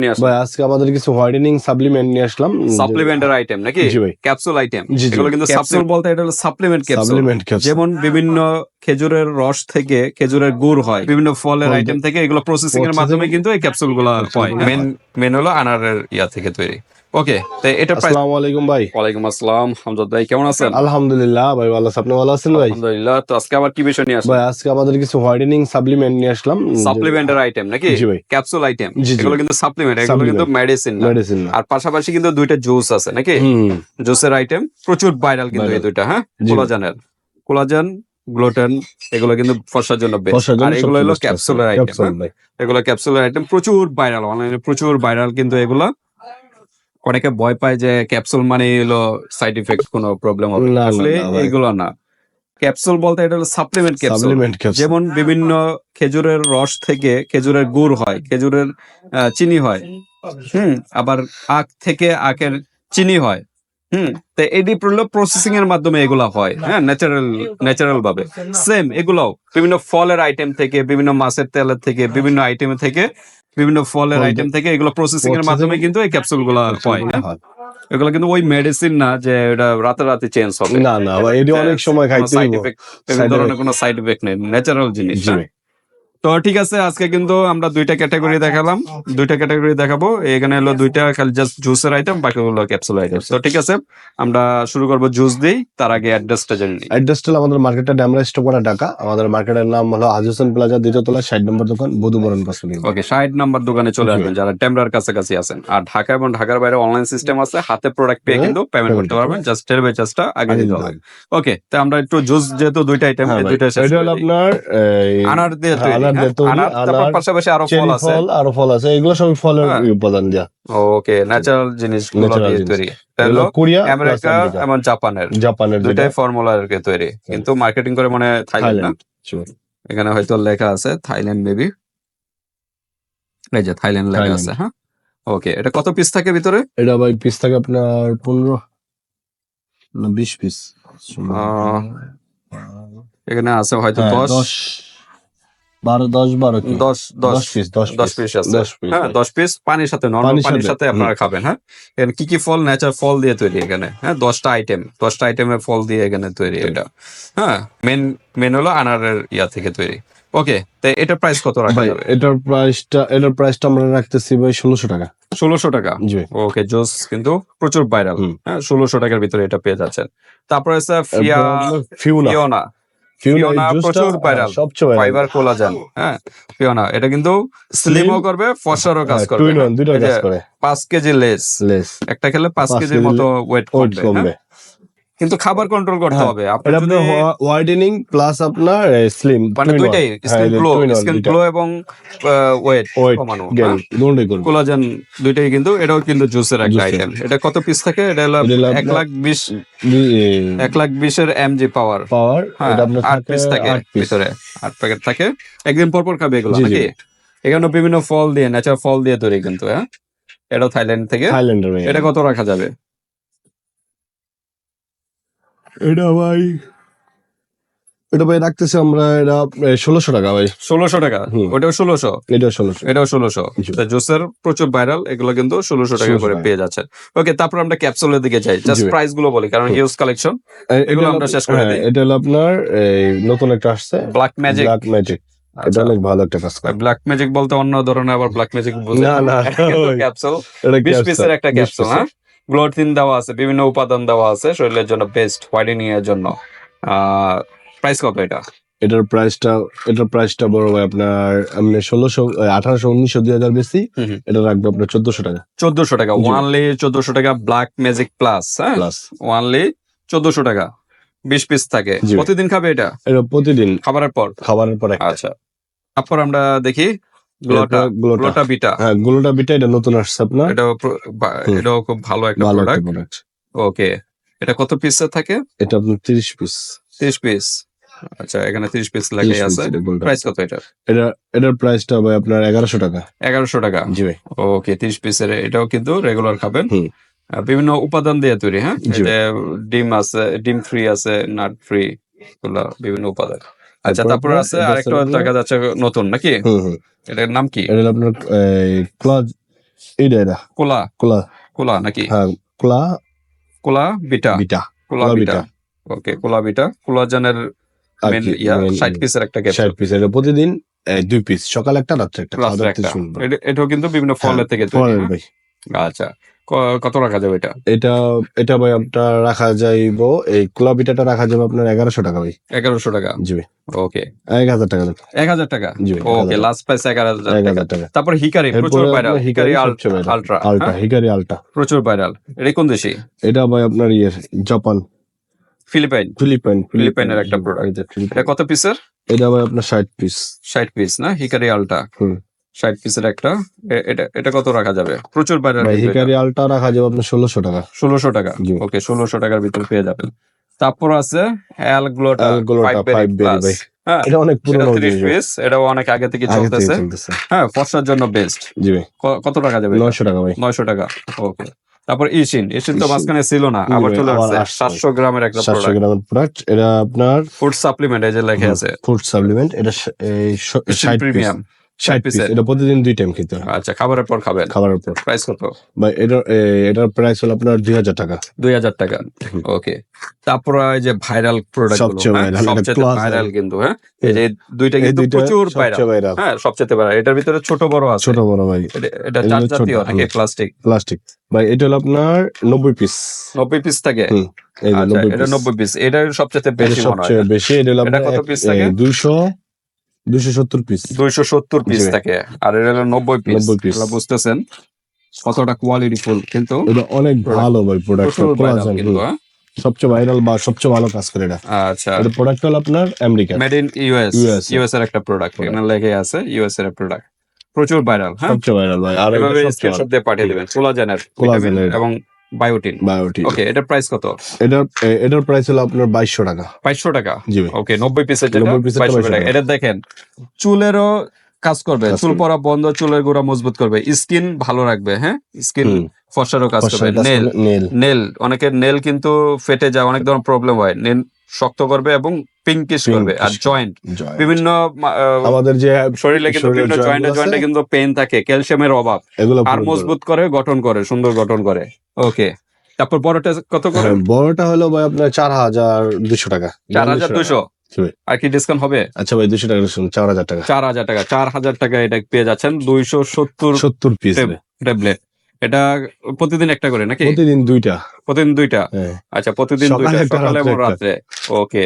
নিয়ে আসলাম। ভাই আজকে আমাদের কিছু হোয়াইটেনিং সাপ্লিমেন্ট নিয়ে আসলাম। সাপ্লিমেন্টের আইটেম নাকি? জি ভাই। Capsule item. জি, জি। এগুলো কিন্তু ক্যাপসুল বলতে এটা হলো সাপ্লিমেন্ট ক্যাপসুল। Supplement capsule. যেমন বিভিন্ন খেজুরের রস থেকে খেজুরের গুড় হয়, বিভিন্ন ফলের আইটেম থেকে এগুলো প্রসেসিং এর মাধ্যমে কিন্তু এই ক্যাপসুল গুলো হয়। মেন হলো আনারের ইয়া থেকে তৈরি। ওকে, তো এটা প্রাইস। আসসালামু আলাইকুম ভাই। ওয়ালাইকুম আসসালাম হামজাদ ভাই, কেমন আছেন? আলহামদুলিল্লাহ ভাই, ভালো আছি। আপনি ভালো আছেন ভাই? আলহামদুলিল্লাহ। তো আজকে আবার কি বিষয় নিয়ে আসলাম? ভাই আজকে আমাদের কিছু হোয়াইটেনিং সাপ্লিমেন্ট নিয়ে আসলাম। সাপ্লিমেন্টের আইটেম নাকি? জি ভাই। Capsule item. জি, জি। এগুলো কিন্তু সাপ্লিমেন্ট, এগুলো কিন্তু মেডিসিন না। মেডিসিন না। আর পাশাপাশি কিন্তু দুইটা জুস আছে নাকি? জুসের আইটেম প্রচুর ভাইরাল কিন্তু এই দুইটা। হ্যাঁ, জি। কোলাজেন গ্লুটেন এগুলো কিন্তু ফর্সার জন্য বেস্ট। ফর্সার জন্য আর এগুলো সবচেয়ে হলো best আছে। ক্যাপসুলের আইটেম। ক্যাপসুল ভাই। এগুলো ক্যাপসুলের আইটেম প্রচুর ভাইরাল, অনলাইনে প্রচুর ভাইরাল। কিন্তু এগুলো অনেকে ভয় পায় যে ক্যাপসুল মানে হলো সাইড ইফেক্ট, কোনো প্রবলেম হবে। না, না, আসলে না ভাই। এগুলো না। ক্যাপসুল বলতে এটা হলো সাপ্লিমেন্ট ক্যাপসুল। Supplement capsule. যেমন বিভিন্ন খেজুরের রস থেকে খেজুরের গুড় হয়, খেজুরের চিনি হয়। আবার আখ থেকে আখের চিনি হয়। তো এডি প্রসেসিং এর মাধ্যমে এগুলা হয়। হ্যাঁ, ন্যাচারাল ভাবে। সেম এগুলাও বিভিন্ন ফলের আইটেম থেকে, বিভিন্ন মাছের তেলের থেকে, বিভিন্ন আইটেম থেকে, বিভিন্ন ফলের আইটেম থেকে এগুলো প্রসেসিং এর মাধ্যমে কিন্তু এই ক্যাপসুল গুলা হয়। এগুলো কিন্তু ওই মেডিসিন না যে এটা রাতে চেঞ্জ হবে। না, না ভাই, এটি অনেক সময় খাইতে সাইড হইব। ইফেক্ট, এই ধরনের কোনো সাইড ইফেক্ট নেই, ন্যাচারাল জিনিস। জি ভাই। তো ঠিক আছে, আজকে কিন্তু আমরা দুইটা ক্যাটাগরি দেখালাম, দুইটা ক্যাটাগরি দেখাবো। এখানে হলো দুইটা খালি জাস্ট জুসের আইটেম, বাকি হলো ক্যাপসুল আইটেম। তো ঠিক আছে, আমরা শুরু করব জুস দিই। তার আগে অ্যাড্রেসটা জেনে নিই। অ্যাড্রেসটা হলো আমাদের মার্কেটটা ড্যামরা স্টোপাড়া ঢাকা। আমাদের মার্কেটের নাম হলো হাজুসন প্লাজা, দ্বিতীয় তলা, 60 নম্বর দোকান, বধুবরণ কসমেটিক। ওকে, 60 নাম্বার দোকানে চলে আসবেন যারা টেমরার কাছাকাছি আছেন। আর ঢাকা এবং ঢাকার বাইরে অনলাইন সিস্টেম আছে, হাতে প্রোডাক্ট পেয়ে কিন্তু পেমেন্ট করতে পারবেন। জাস্ট ডেলিভারি চার্জটা আগে দিতে হবে। ওকে, তো আমরা একটু জুস, যেহেতু দুইটা আইটেম, এই দুইটা শেষ এটা করে হলো দিই। আপনার আনার দিয়ে তৈরি। আনার দিয়ে তৈরি। আনার, তারপর পাশাপাশি আরো ফল আছে। আরো ফল আছে, এগুলো সব ফলের উপাদান দেয়া। ওকে, ন্যাচারাল জিনিসগুলো Natural দিয়ে জিনিস। তৈরি। এগুলো কোরিয়া plus আমেরিকা আমেরিকা। এবং জাপানের জাপানের দুইটাই ফর্মুলা আর কি তৈরি, কিন্তু মার্কেটিং করে মানে থাইল্যান্ড না। থাইল্যান্ড। এখানে হয়তো লেখা আছে থাইল্যান্ড মেবি। এই যে থাইল্যান্ড লেখা আছে। হ্যাঁ, ওকে। এটা কত পিস থাকে ভিতরে? এটা ভাই পিস থাকে আপনার 15 না 20 পিস। এখানে আছে হয়তো 10 পিস আছে। 10 পিস। হ্যাঁ, 10 পিস পানির সাথে, নরমাল পানির সাথে আপনারা খাবেন। হ্যাঁ, এখানে কি কি ফল, ন্যাচারাল ফল দিয়ে তৈরি এখানে। হ্যাঁ, 10টা আইটেমের ফল দিয়ে এখানে তৈরি এটা। হ্যাঁ, মেন হলো আনারের ইয়া থেকে তৈরি। ওকে, তো এটার প্রাইস কত রাখা যাবে? এটার প্রাইসটা আমরা রাখতেছি ভাই 1600 টাকা। 1600 টাকা। জি। ওকে, জোস কিন্তু প্রচুর ভাইরাল। হ্যাঁ, 1600 টাকার ভিতরে এটা পেয়ে যাচ্ছেন। তারপরে আছে ফিওনা প্রচুর ভাইরাল, ফাইবার কোলাজেন। হ্যাঁ, ফিওনা এটা কিন্তু স্লিমও করবে, ফর্সারও কাজ করবে। 5 কেজি লেস, একটা খেলে 5 কেজির মতো ওয়েট কমবে। কিন্তু খাবার কন্ট্রোল করতে হবে। আপনি যদি হোয়াইটেনিং প্লাস আপনার স্লিম, মানে দুইটাই, স্কিন গ্লো এবং ওয়েট কমানো, কোলাজেন দুইটাই কিন্তু। এটাও কিন্তু জুসের একটা আইটেম। এটা কত পিস থাকে? এটা হলো 1,20,000 mg পাওয়ার। এটা আপনার 8 পিস থাকে ভিতরে, 8 প্যাকেট থাকে। একদিন পর খাবে এগুলো নাকি? এখানে বিভিন্ন ফল দিয়ে, ন্যাচারাল ফল দিয়ে তৈরি কিন্তু। হ্যাঁ, এটাও থাইল্যান্ড থেকে। এটা কত রাখা যাবে? এটা ভাই রাখতেছি আমরা, এটা 1600 টাকা ভাই। 1600 টাকা। ওটাও 1600, এটাও 1600। জুসের প্রচুর ভাইরাল, এগুলো কিন্তু 1600 টাকা করে পেয়ে যাচ্ছে। ওকে, তারপর আমরা ক্যাপসুলের দিকে যাই। জাস্ট প্রাইস গুলো বলি, কারণ হিউজ কালেকশন, এগুলো আমরা শেষ করে দিই। এটা হলো আপনার নতুন একটা আসছে, ব্ল্যাক ম্যাজিক। এটা অনেক ভালো একটা কাজ করে। ব্ল্যাক ম্যাজিক বলতে অন্য ধরনের আবার ব্ল্যাক ম্যাজিক না ক্যাপসুল, 20 পিসের একটা ক্যাপসুল। হ্যাঁ, গ্লোটিন দেওয়া আছে, বিভিন্ন উপাদান দেওয়া আছে, শরীরের জন্য বেস্ট, হোয়াইটেনিং এর জন্য। প্রাইস কত এটা? এটার প্রাইসটা বড় ভাই আপনার, এমনি 1600, 1800, 1900, 2000 বেশি। এটা রাখবো আপনার 1400 টাকা। 1400 টাকা, ওয়ানলি 1400 টাকা। Black magic plus. হ্যাঁ, ওয়ানলি 1400 টাকা। 20 পিস থাকে। প্রতিদিন খাবে এটা? প্রতিদিন খাবারের পর। আচ্ছা, তারপর আমরা দেখি গ্লোটা বিটা। হ্যাঁ, গ্লোটা বিটা এটা নতুন আসছে আপনার। এটাও খুব ভালো একটা প্রোডাক্ট। ওকে, এটা কত পিস থাকে? এটা আপনার 30 পিস। 30 পিস। আচ্ছা, এখানে 30 পিস লেখাই আছে। প্রাইস কত এটা? এটার প্রাইসটা ভাই আপনার 1100 টাকা। 1100 টাকা। জি ভাই। ওকে, 30 পিসের। এটাও কিন্তু রেগুলার খাবেন। বিভিন্ন উপাদান দিয়ে তৈরি। হ্যাঁ, ডিম আছে, ডিম ফ্রি আছে, নাট ফ্রি, এগুলো বিভিন্ন উপাদান। আচ্ছা, তারপর আছে আরেকটা দেখা যাচ্ছে নতুন নাকি? এটার নাম কি? এটা আপনার এটা কোলা কোলা, কোলা নাকি হ্যাঁ কোলা কোলা বিটা বিটা, কোলা কোলা বিটা বিটা ওকে কোলা বিটা কোলাজেনের আর মেন কি, 60 পিসের একটা 60 ক্যাপসুল পিস, এটা প্রতিদিন 2 পিস, সকালে একটা রাত্রে একটা, খাওয়া রাত্রে দাওয়া একটা শুনবো। এটাও কিন্তু বিভিন্ন ফলের থেকে তৈরি, ফলের হ্যাঁ? ভাই, আচ্ছা কত রাখা যাবে এটা? এটা এটা ভাই আপনার রাখা যাইব, এই কোলা বিটাটা রাখা যাবে আপনার 1100 টাকা ভাই। 1100 টাকা জি ভাই, ওকে 1000 টাকা দেন। 1000 টাকা জি ভাই, ওকে 1000 লাস্ট প্রাইস 11,000 টাকা 1000 টাকা। তারপর হিকারি প্রচুর এরপরে ভাইরাল আপনার হিকারি সবচেয়ে ভাইরাল, আলট্রা আলটা, হিকারি আলটা। প্রচুর ভাইরাল এটা কোন দেশি? এটা ভাই আপনার জাপান, ফিলিপাইন ফিলিপাইনের একটা প্রোডাক্ট এটা কত পিসের? এটা ভাই আপনার 60 পিস। 60 পিস না হিকারি আলটা 60 পিসের একটা এটা কত রাখা যাবে? প্রচুর ভাইরাল ভাই হিকারি আলটা রাখা যাবে আপনার 1600 টাকা। 1600 টাকা জি। ওকে 1600 টাকার ভিতর পেয়ে যাবেন। তারপর আছে অ্যালগ্লোটা অ্যালগ্লোটা 5 বেরি 5 বেরি প্লাস, ভাই, হ্যাঁ এটা অনেক এটা পুরনো 30 পিস এটাও অনেক আগে থেকে চলতেছে, হ্যাঁ ফর্সার জন্য বেস্ট। জি ভাই, কত টাকা যাবে? 900 টাকা ভাই। 900 টাকা ওকে। তারপর ইশিন তো ইশিন। মাঝখানে ছিল না, আবার চলে আবার আসছে আসছে। 700 গ্রামের একটা 700 প্রোডাক্ট গ্রামের প্রোডাক্ট, এটা আপনার ফুড সাপ্লিমেন্ট এই যে লেখা আছে ফুড সাপ্লিমেন্ট, এটা এই 60 পিস, প্রিমিয়াম 60 পিস, এটা প্রতিদিন 2 টাইম খেতে হয় আচ্ছা খাবারের পর খাবেন। খাবারের পর। প্রাইস কত? ভাই এটার প্রাইস হলো আপনার 2000 টাকা। 2000 টাকা ওকে। তারপর এই যে ভাইরাল প্রোডাক্ট সবচেয়ে viral, এটা সবচেয়ে class ভাইরাল viral। কিন্তু, হ্যাঁ এই যে দুইটা এই কিন্তু দুইটা প্রচুর সবচেয়ে ভাইরাল, viral। হ্যাঁ সবচেয়ে ভাইরাল। এটার ভিতরে ছোট বড় আছে, ছোট বড় ভাই, এটা এগুলো চার ছোট, জাতীয় নাকি প্লাস্টিক? প্লাস্টিক ভাই, এটা হলো আপনার 90 পিস। 90 পিস থাকে এই যে আচ্ছা 90 এটা পিস, 90 পিস এটার সবচেয়ে এটা বেশি মনে হয় সবচেয়ে বেশি। এটা হলো এটা আপনার কত পিস থাকে? 270 পিস। 270 পিস জি। থাকে আর এটা হলো 90 পিস। 90 পিস। আপনারা বুঝতেছেন কতটা কোয়ালিটি ফুল, কিন্তু এটা অনেক ভালো ভাই প্রোডাক্ট, প্রচুর ভাইরাল কিন্তু, হ্যাঁ? সবচেয়ে ভাইরাল বা সবচেয়ে ভালো কাজ করে এটা। আচ্ছা এটা প্রোডাক্ট হলো আপনার আমেরিকা, মেড ইন ইউএস এর একটা প্রোডাক্ট, এখানে লেখা আছে ইউএস এর প্রোডাক্ট, প্রচুর ভাইরাল, হ্যাঁ সবচেয়ে ভাইরাল ভাই। আর এটা এভাবে সবচেয়ে স্ক্রিনশট দিয়ে পাঠিয়ে দিবেন কোলাজেনের কোলাজেনের এবং বায়োটিন। বায়োটি। ওকে এটার প্রাইস কত? এটার প্রাইস হলো আপনার 2200 টাকা। 500 টাকা জি ভাই, ওকে 90 পিসের যেটা 90 পিসেরটা 2200 টাকা। 2200 এটা দেখেন চুলেরও কাজ করবে, কাজ চুল করবে। পড়া বন্ধ, চুলের গোড়া মজবুত করবে, স্কিন ভালো রাখবে, হ্যাঁ স্কিন ফর্সারও কাজ করবে। নেল অনেকের নেল কিন্তু ফেটে যায়, অনেক ধরনের প্রবলেম হয়, নেল শক্ত করবে এবং পিঙ্কিশ করবে। আর জয়েন্ট বিভিন্ন আমাদের যে শরীরে কিন্তু বিভিন্ন জয়েন্টে কিন্তু পেইন থাকে, ক্যালসিয়ামের অভাব, এগুলো আর মজবুত করে, গঠন করে, সুন্দর গঠন করে। ওকে তারপর বড়টা কত করে? বড়টা হলো ভাই আপনার 4200 টাকা। 4200 আর কি ডিসকাউন্ট হবে? আচ্ছা ভাই 200 টাকা ডিসকাউন্ট, 4000 টাকা। 4000 টাকা 4000 টাকা এটা পেয়ে যাচ্ছেন 270 পিস ট্যাবলেট। এটা প্রতিদিন একটা করে নাকি? প্রতিদিন 2টা। প্রতিদিন 2টা আচ্ছা প্রতিদিন 2টা, সকালে এবং রাত্রে। ওকে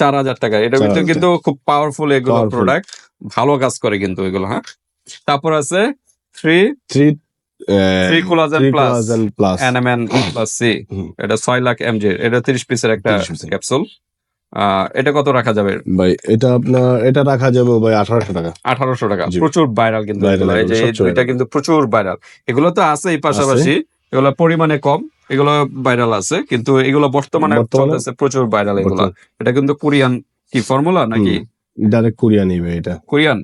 4000 টাকা। এটার ভিতরে কিন্তু খুব পাওয়ারফুল এগুলো প্রোডাক্ট, ভালো কাজ করে কিন্তু এগুলো, হ্যাঁ। তারপর আছে 3 collagen plus NMN plus C, এটা 6 লাখ mg, এটা 30 পিসের একটা ক্যাপসুল। এটা কত রাখা যাবে ভাই? এটা রাখা যাবে ভাই 1800 টাকা। 1800 টাকা প্রচুর ভাইরাল কিন্তু এগুলো, এই যে দুইটা কিন্তু প্রচুর ভাইরাল। এগুলো তো আছে এই পাশাপাশি, এগুলো পরিমাণে কম, এগুলো ভাইরাল আছে, কিন্তু এগুলো বর্তমানে চলতেছে প্রচুর ভাইরাল এগুলো। এটা কিন্তু কোরিয়ান কি ফর্মুলা নাকি? ডাইরেক্ট কোরিয়ানই ভাই, এটা কোরিয়ান।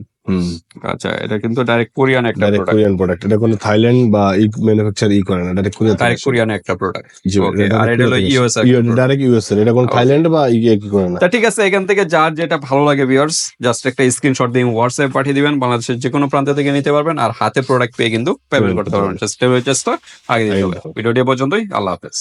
আচ্ছা এটা কিন্তু ডাইরেক্ট কোরিয়ান একটা প্রোডাক্ট, কোরিয়ান প্রোডাক্ট। এটা কোনো থাইল্যান্ড বা ম্যানুফ্যাকচার করে না, ডাইরেক্ট কোরিয়ান একটা প্রোডাক্ট। ওকে আর এটা হলো ইউএস, ডাইরেক্ট ইউএস এর, এটা কোনো থাইল্যান্ড বা কি করে না। তা ঠিক আছে, এখান থেকে যার যেটা ভালো লাগে ভিউয়ার্স জাস্ট একটা স্ক্রিনশট দিয়ে হোয়াটসঅ্যাপ পাঠিয়ে দিবেন, বাংলাদেশের যে কোনো প্রান্ত থেকে নিতে পারবেন, আর হাতে প্রোডাক্ট পেয়ে কিন্তু পেমেন্ট করতে পারবেন। জাস্ট আগে দিতে হবে। ভিডিওটি পর্যন্তই, আল্লাহ হাফেজ।